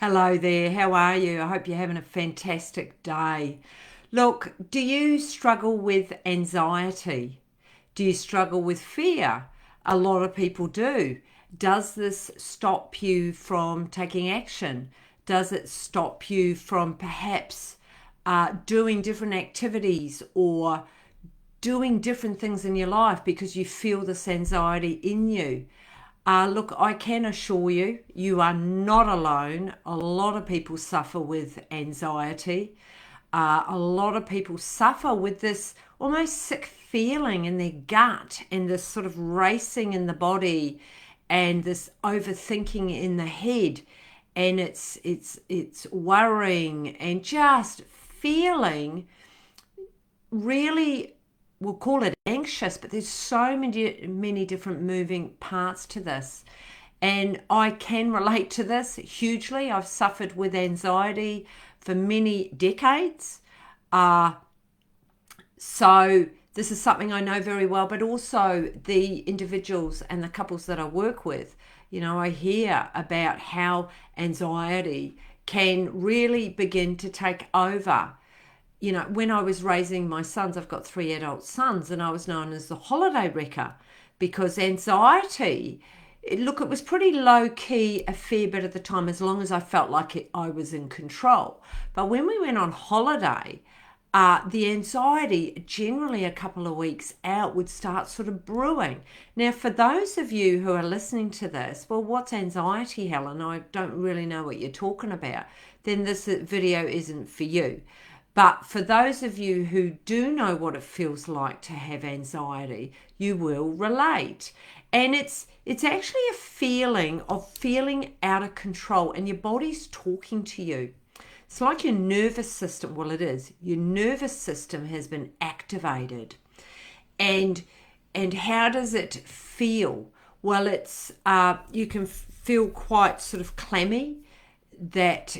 Hello there, how are you? I hope you're having a fantastic day. Look, do you struggle with anxiety? Do you struggle with fear? A lot of people do. Does this stop you from taking action? Does it stop you from perhaps doing different activities or doing different things in your life because you feel this anxiety in you? Look, I can assure you, you are not alone. A lot of people suffer with anxiety. A lot of people suffer with this almost sick feeling in their gut and this sort of racing in the body and this overthinking in the head. And it's worrying and just feeling really, we'll call it anxious, but there's so many different moving parts to this. And I can relate to this hugely. I've suffered with anxiety for many decades. So this is something I know very well, but also the individuals and the couples that I work with. I hear about how anxiety can really begin to take over. When I was raising my sons, I've got 3 adult sons, and I was known as the holiday wrecker because anxiety, it was pretty low key a fair bit of the time, as long as I felt like I was in control. But when we went on holiday, the anxiety generally a couple of weeks out would start sort of brewing. Now, for those of you who are listening to this, well, what's anxiety, Helen? I don't really know what you're talking about. Then this video isn't for you. But for those of you who do know what it feels like to have anxiety, you will relate. And it's actually a feeling of feeling out of control and your body's talking to you. It's like your nervous system. Well, it is. Your nervous system has been activated. And how does it feel? Well, it's you can feel quite sort of clammy. That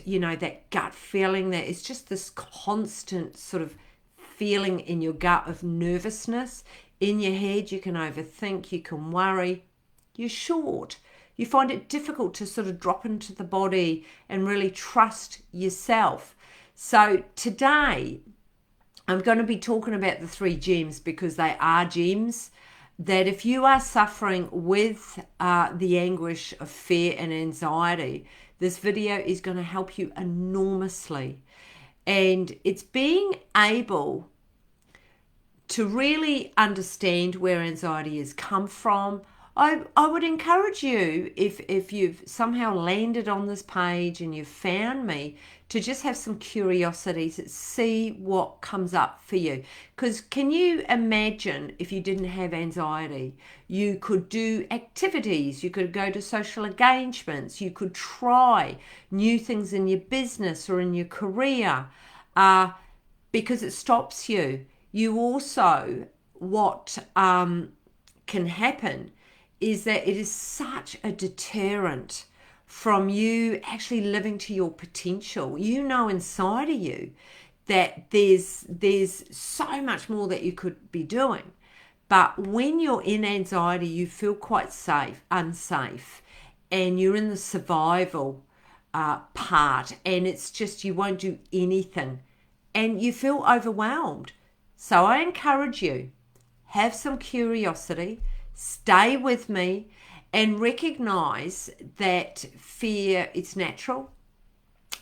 gut feeling, that it's just this constant sort of feeling in your gut of nervousness. In your head, you can overthink, you can worry, you're short. You find it difficult to sort of drop into the body and really trust yourself. So today, I'm going to be talking about the 3 gems because they are gems that if you are suffering with the anguish of fear and anxiety, this video is going to help you enormously. And it's being able to really understand where anxiety has come from. I would encourage you, if you've somehow landed on this page and you've found me, to just have some curiosity to see what comes up for you. Because can you imagine if you didn't have anxiety? You could do activities, you could go to social engagements, you could try new things in your business or in your career because it stops you. You also, what can happen is that it is such a deterrent from you actually living to your potential. Inside of you that there's so much more that you could be doing. But when you're in anxiety, you feel quite unsafe, and you're in the survival part, and it's just you won't do anything, and you feel overwhelmed. So I encourage you, have some curiosity, stay with me, and recognize that fear, it's natural,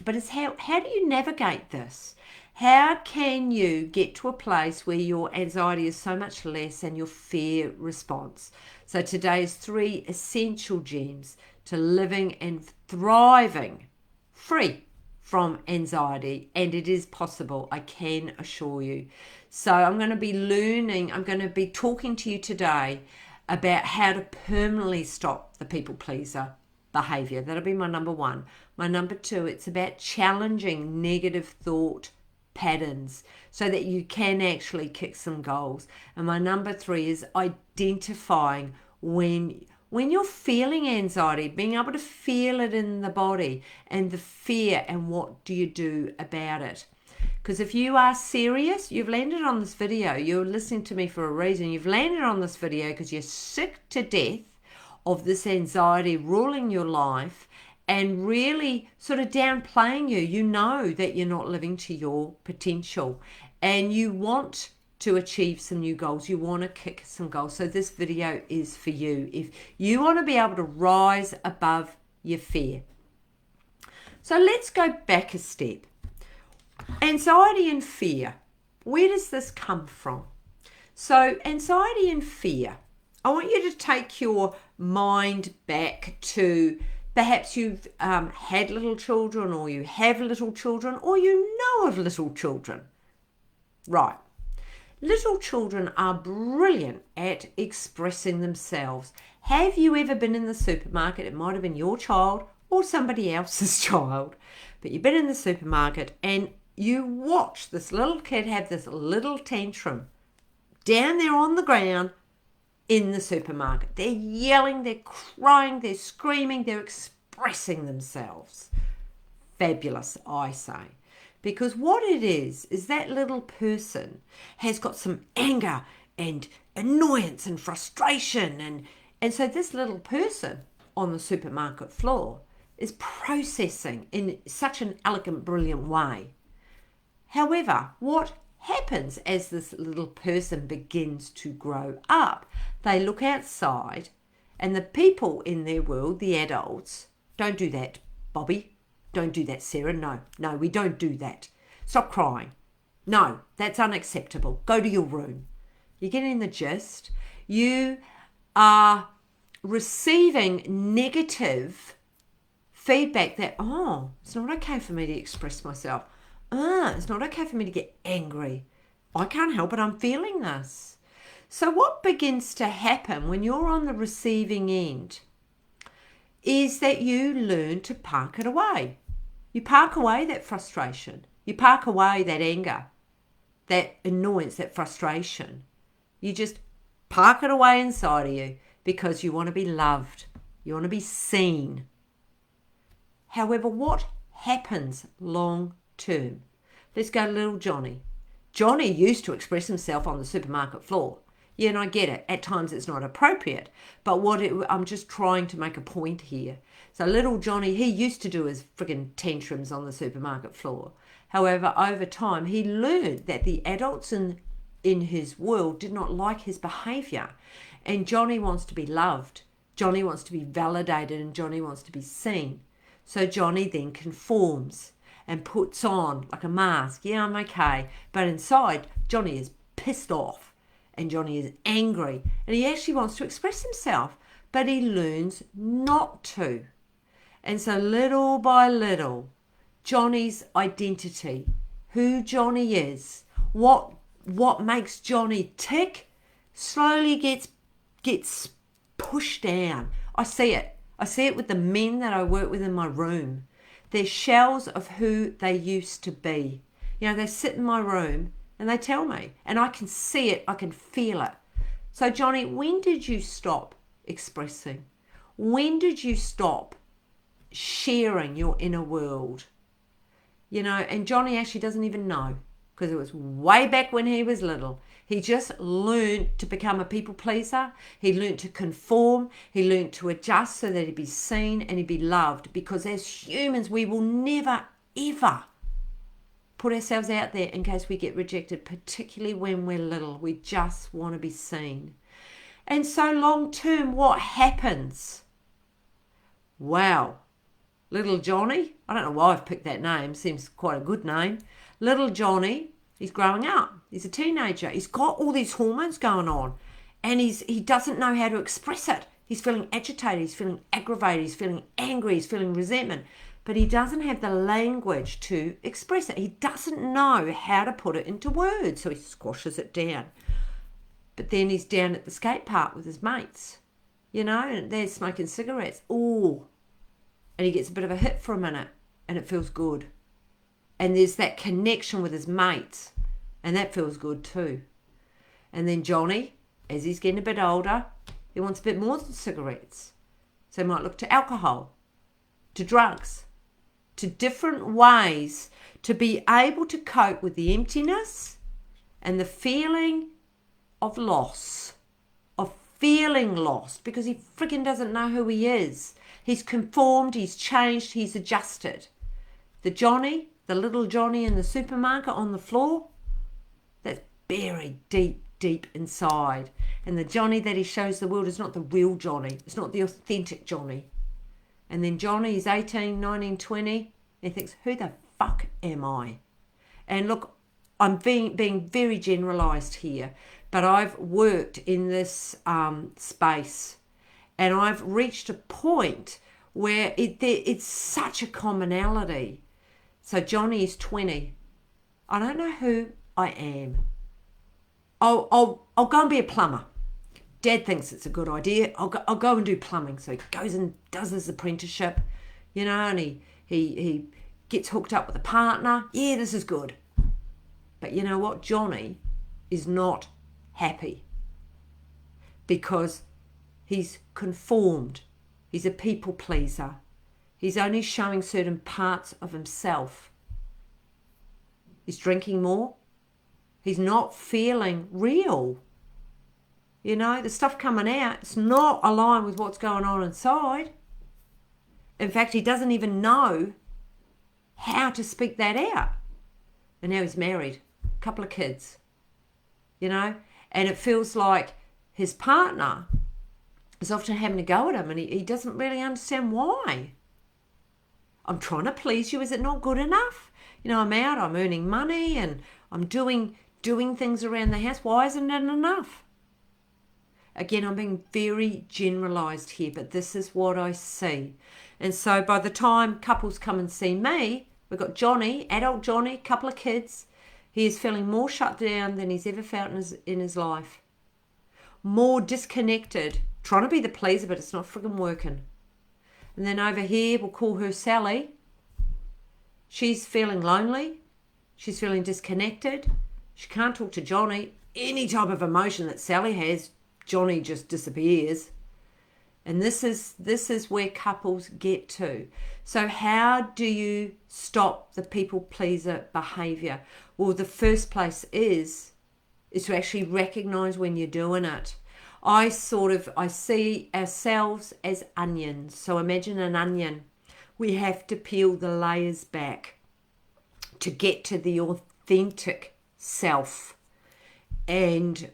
but it's how do you navigate this? How can you get to a place where your anxiety is so much less and your fear response? So today's 3 essential gems to living and thriving free from anxiety, and it is possible, I can assure you. So I'm going to be talking to you today about how to permanently stop the people pleaser behavior. That'll be my number 1. My number 2, it's about challenging negative thought patterns so that you can actually kick some goals. And my number 3 is identifying when you're feeling anxiety, being able to feel it in the body and the fear, and what do you do about it. Because if you are serious, you've landed on this video, you're listening to me for a reason. You've landed on this video because you're sick to death of this anxiety ruling your life, and really sort of downplaying you. You know that you're not living to your potential and you want to achieve some new goals. You want to kick some goals. So this video is for you. If you want to be able to rise above your fear. So let's go back a step. Anxiety and fear. Where does this come from? So anxiety and fear. I want you to take your mind back to perhaps you've had little children, or you have little children, or you know of little children. Right. Little children are brilliant at expressing themselves. Have you ever been in the supermarket? It might have been your child or somebody else's child, but you've been in the supermarket and you watch this little kid have this little tantrum down there on the ground in the supermarket. They're yelling, they're crying, they're screaming, they're expressing themselves. Fabulous, I say. Because what it is that little person has got some anger and annoyance and frustration. And so this little person on the supermarket floor is processing in such an elegant, brilliant way. However, what happens as this little person begins to grow up, they look outside and the people in their world, the adults, don't do that, Bobby. Don't do that, Sarah. No, we don't do that. Stop crying. No, that's unacceptable. Go to your room. You're getting the gist. You are receiving negative feedback that, it's not okay for me to express myself. It's not okay for me to get angry. I can't help it. I'm feeling this. So what begins to happen when you're on the receiving end is that you learn to park it away. You park away that frustration. You park away that anger, that annoyance, that frustration. You just park it away inside of you because you want to be loved. You want to be seen. However, what happens long term? Let's go to little Johnny. Johnny used to express himself on the supermarket floor. Yeah, and I get it. At times it's not appropriate. But I'm just trying to make a point here. So little Johnny, he used to do his friggin' tantrums on the supermarket floor. However, over time, he learned that the adults in his world did not like his behaviour. And Johnny wants to be loved. Johnny wants to be validated and Johnny wants to be seen. So Johnny then conforms and puts on like a mask. Yeah, I'm okay. But inside, Johnny is pissed off. And Johnny is angry and he actually wants to express himself, but he learns not to. And so little by little, Johnny's identity, who Johnny is, what makes Johnny tick, slowly gets pushed down. I see it. I see it with the men that I work with in my room. They're shells of who they used to be. You know, they sit in my room and they tell me, and I can see it, I can feel it. So Johnny, when did you stop expressing? When did you stop sharing your inner world? You know, and Johnny actually doesn't even know, because it was way back when he was little. He just learned to become a people pleaser. He learned to conform. He learned to adjust so that he'd be seen and he'd be loved. Because as humans, we will never, ever put ourselves out there in case we get rejected, particularly when we're little. We just want to be seen. And so long term, what happens? Wow. Little Johnny, I don't know why I've picked that name, seems quite a good name. Little Johnny, he's growing up. He's a teenager. He's got all these hormones going on and he doesn't know how to express it. He's feeling agitated, he's feeling aggravated, he's feeling angry, he's feeling resentment. But he doesn't have the language to express it. He doesn't know how to put it into words, so he squashes it down. But then he's down at the skate park with his mates, you know, and they're smoking cigarettes. Ooh. And he gets a bit of a hit for a minute, and it feels good. And there's that connection with his mates, and that feels good too. And then Johnny, as he's getting a bit older, he wants a bit more than cigarettes. So he might look to alcohol, to drugs, to different ways to be able to cope with the emptiness and the feeling of loss, of feeling lost because he freaking doesn't know who he is. He's conformed, he's changed, he's adjusted. The Johnny, the little Johnny in the supermarket on the floor, that's buried deep, deep inside. And the Johnny that he shows the world is not the real Johnny. It's not the authentic Johnny. And then Johnny is 18, 19, 20, and he thinks, who the fuck am I? And look, I'm being very generalised here, but I've worked in this space, and I've reached a point where it's such a commonality. So Johnny is 20. I don't know who I am. I'll go and be a plumber. Dad thinks it's a good idea. I'll go and do plumbing. So he goes and does his apprenticeship, and he gets hooked up with a partner. Yeah, this is good. But you know what? Johnny is not happy because he's conformed. He's a people pleaser. He's only showing certain parts of himself. He's drinking more. He's not feeling real. The stuff coming out, it's not aligned with what's going on inside. In fact, he doesn't even know how to speak that out. And now he's married, a couple of kids, and it feels like his partner is often having to go at him, and he doesn't really understand why. I'm trying to please you. Is it not good enough? I'm out, I'm earning money, and I'm doing things around the house. Why isn't it enough? Again, I'm being very generalised here, but this is what I see. And so by the time couples come and see me, we've got Johnny, adult Johnny, couple of kids. He is feeling more shut down than he's ever felt in his life. More disconnected, trying to be the pleaser, but it's not friggin' working. And then over here, we'll call her Sally. She's feeling lonely. She's feeling disconnected. She can't talk to Johnny. Any type of emotion that Sally has, Johnny just disappears. And this is where couples get to. So how do you stop the people pleaser behaviour? Well, the first place is to actually recognise when you're doing it. I see ourselves as onions. So imagine an onion. We have to peel the layers back to get to the authentic self. And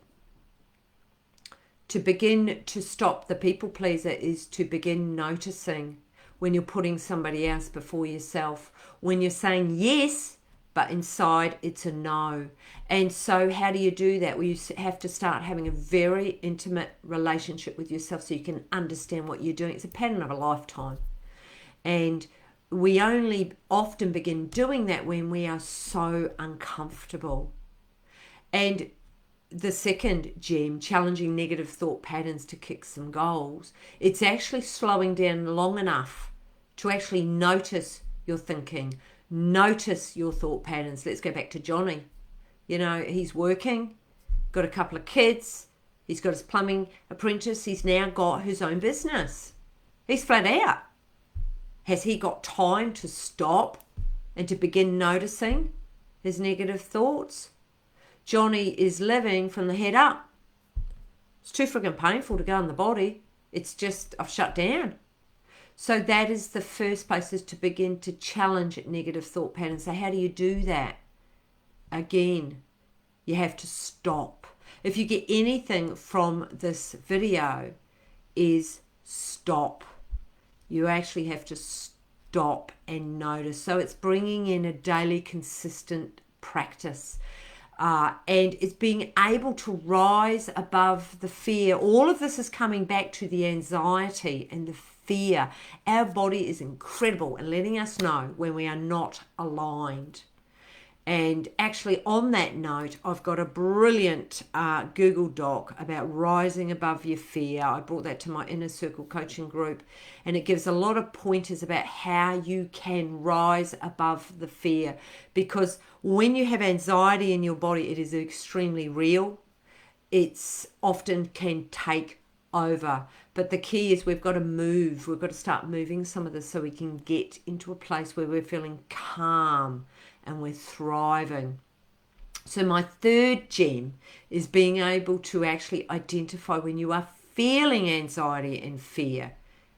to begin to stop the people pleaser is to begin noticing when you're putting somebody else before yourself, when you're saying yes, but inside it's a no. And so how do you do that? Well, you have to start having a very intimate relationship with yourself so you can understand what you're doing. It's a pattern of a lifetime. And we only often begin doing that when we are so uncomfortable. And the second gem, challenging negative thought patterns to kick some goals, it's actually slowing down long enough to actually notice your thinking, notice your thought patterns. Let's go back to Johnny. He's working, got a couple of kids, he's got his plumbing apprentice, he's now got his own business. He's flat out. Has he got time to stop and to begin noticing his negative thoughts? Johnny is living from the head up. It's too friggin' painful to go in the body. It's just, I've shut down. So that is the first place, is to begin to challenge negative thought patterns. So how do you do that? Again, you have to stop. If you get anything from this video, is stop. You actually have to stop and notice. So it's bringing in a daily consistent practice. And it's being able to rise above the fear. All of this is coming back to the anxiety and the fear. Our body is incredible in letting us know when we are not aligned. And actually, on that note, I've got a brilliant Google Doc about rising above your fear. I brought that to my Inner Circle coaching group, and it gives a lot of pointers about how you can rise above the fear. Because when you have anxiety in your body, it is extremely real. It's often can take over. But the key is we've got to move. We've got to start moving some of this so we can get into a place where we're feeling calm and we're thriving. So my third gem is being able to actually identify when you are feeling anxiety and fear.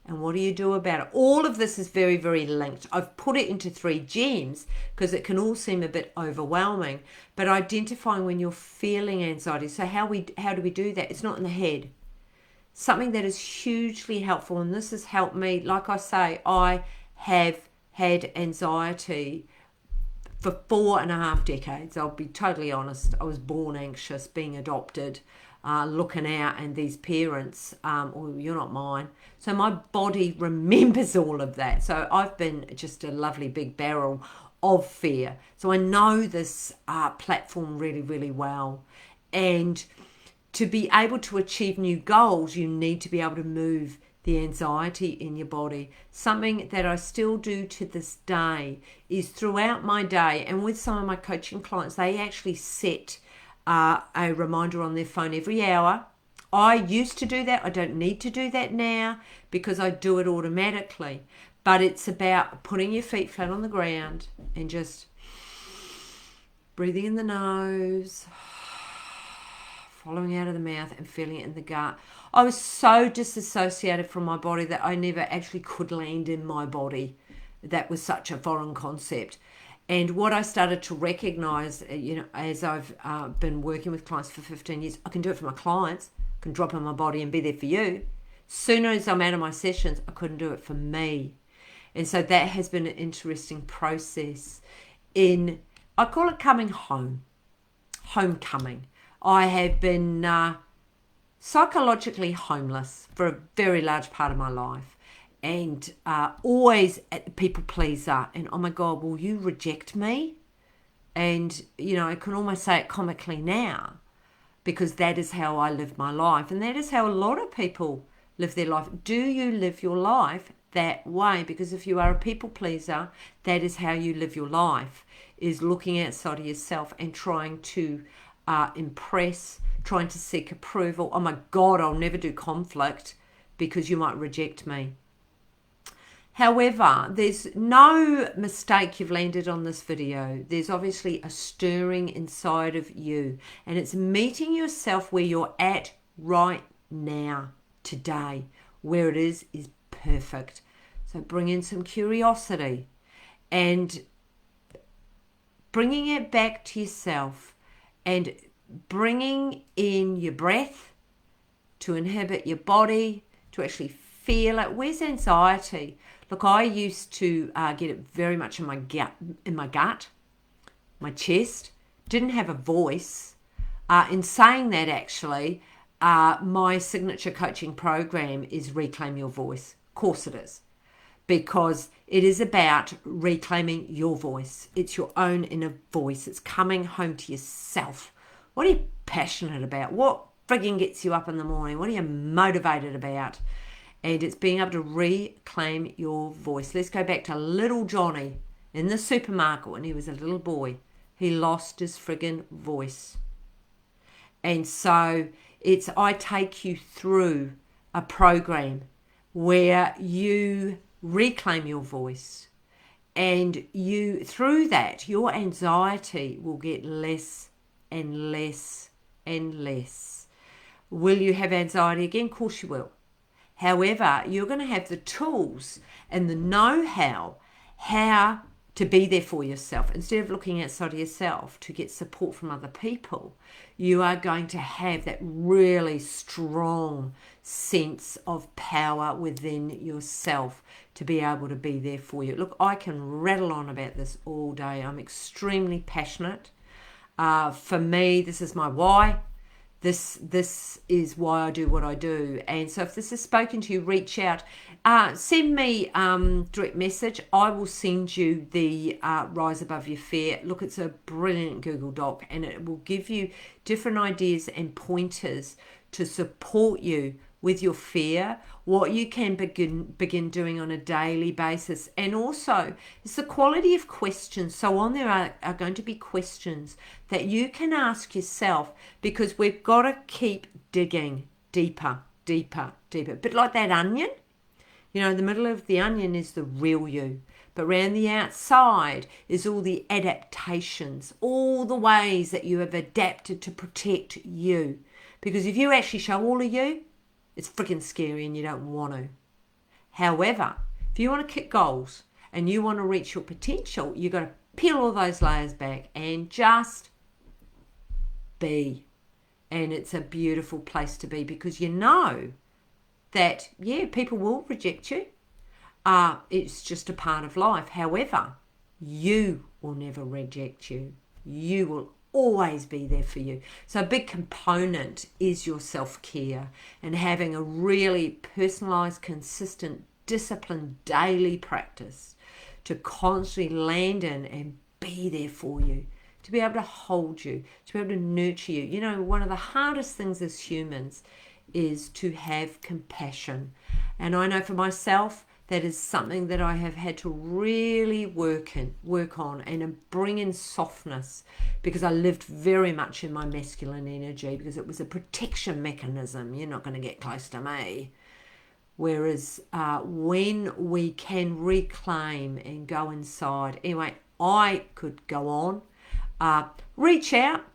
And what do you do about it? All of this is very, very linked. I've put it into 3 gems because it can all seem a bit overwhelming. But identifying when you're feeling anxiety. So how do we do that? It's not in the head. Something that is hugely helpful, and this has helped me. Like I say, I have had anxiety for 4.5 decades. I'll be totally honest. I was born anxious, being adopted, looking out, and these parents, oh, you're not mine. So my body remembers all of that. So I've been just a lovely big barrel of fear. So I know this platform really, really well. And to be able to achieve new goals, you need to be able to move the anxiety in your body. Something that I still do to this day is throughout my day, and with some of my coaching clients, they actually set a reminder on their phone every hour. I used to do that. I don't need to do that now because I do it automatically. But it's about putting your feet flat on the ground and just breathing in the nose, following out of the mouth, and feeling it in the gut. I was so disassociated from my body that I never actually could land in my body. That was such a foreign concept. And what I started to recognize, as I've been working with clients for 15 years, I can do it for my clients. I can drop in my body and be there for you. Sooner as I'm out of my sessions, I couldn't do it for me. And so that has been an interesting process I call it coming home, homecoming. I have been psychologically homeless for a very large part of my life, and always a people pleaser, and oh my God, will you reject me? And I can almost say it comically now, because that is how I live my life, and that is how a lot of people live their life. Do you live your life that way? Because if you are a people pleaser, that is how you live your life, is looking outside of yourself and trying to impress, trying to seek approval. Oh my God, I'll never do conflict because you might reject me. However, there's no mistake you've landed on this video. There's obviously a stirring inside of you, and it's meeting yourself where you're at right now, today. Where it is perfect. So bring in some curiosity and bringing it back to yourself, and bringing in your breath to inhibit your body, to actually feel it. Where's anxiety? Look, I used to get it very much in my gut, my chest. Didn't have a voice. In saying that, actually, my signature coaching program is Reclaim Your Voice. Of course it is. Because it is about reclaiming your voice. It's your own inner voice. It's coming home to yourself. What are you passionate about? What frigging gets you up in the morning? What are you motivated about? And it's being able to reclaim your voice. Let's go back to little Johnny in the supermarket when he was a little boy. He lost his friggin' voice. And so I take you through a program where you reclaim your voice, and you, through that, your anxiety will get less and less and less. Will you have anxiety again? Of course you will. However, you're going to have the tools and the know-how how to be there for yourself. Instead of looking outside of yourself to get support from other people, you are going to have that really strong sense of power within yourself to be able to be there for you. Look, I can rattle on about this all day. I'm extremely passionate. For me, this is my why. This is why I do what I do. And so if this has spoken to you, reach out. Send me direct message. I will send you the Rise Above Your Fear. Look, it's a brilliant Google Doc, and it will give you different ideas and pointers to support you with your fear, what you can begin doing on a daily basis. And also, it's the quality of questions. So on there are going to be questions that you can ask yourself, because we've got to keep digging deeper, deeper, deeper. But like that onion, the middle of the onion is the real you. But around the outside is all the adaptations, all the ways that you have adapted to protect you. Because if you actually show all of you, It's freaking scary and you don't want to. However, if you want to kick goals and you want to reach your potential, you've got to peel all those layers back and just be. And it's a beautiful place to be, because you know that, yeah, people will reject you. It's just a part of life. However, you will never reject you. You will always be there for you. So a big component is your self-care and having a really personalized, consistent, disciplined daily practice to constantly land in and be there for you, to be able to hold you, to be able to nurture you. You know, one of the hardest things as humans is to have compassion. And I know for myself, that is something that I have had to really work on and bring in softness, because I lived very much in my masculine energy, because it was a protection mechanism. You're not going to get close to me. Whereas when we can reclaim and go inside, anyway, I could go on. Reach out,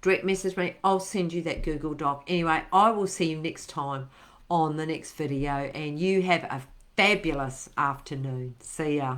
direct message me. I'll send you that Google Doc. Anyway, I will see you next time on the next video, and you have a fabulous afternoon. See ya.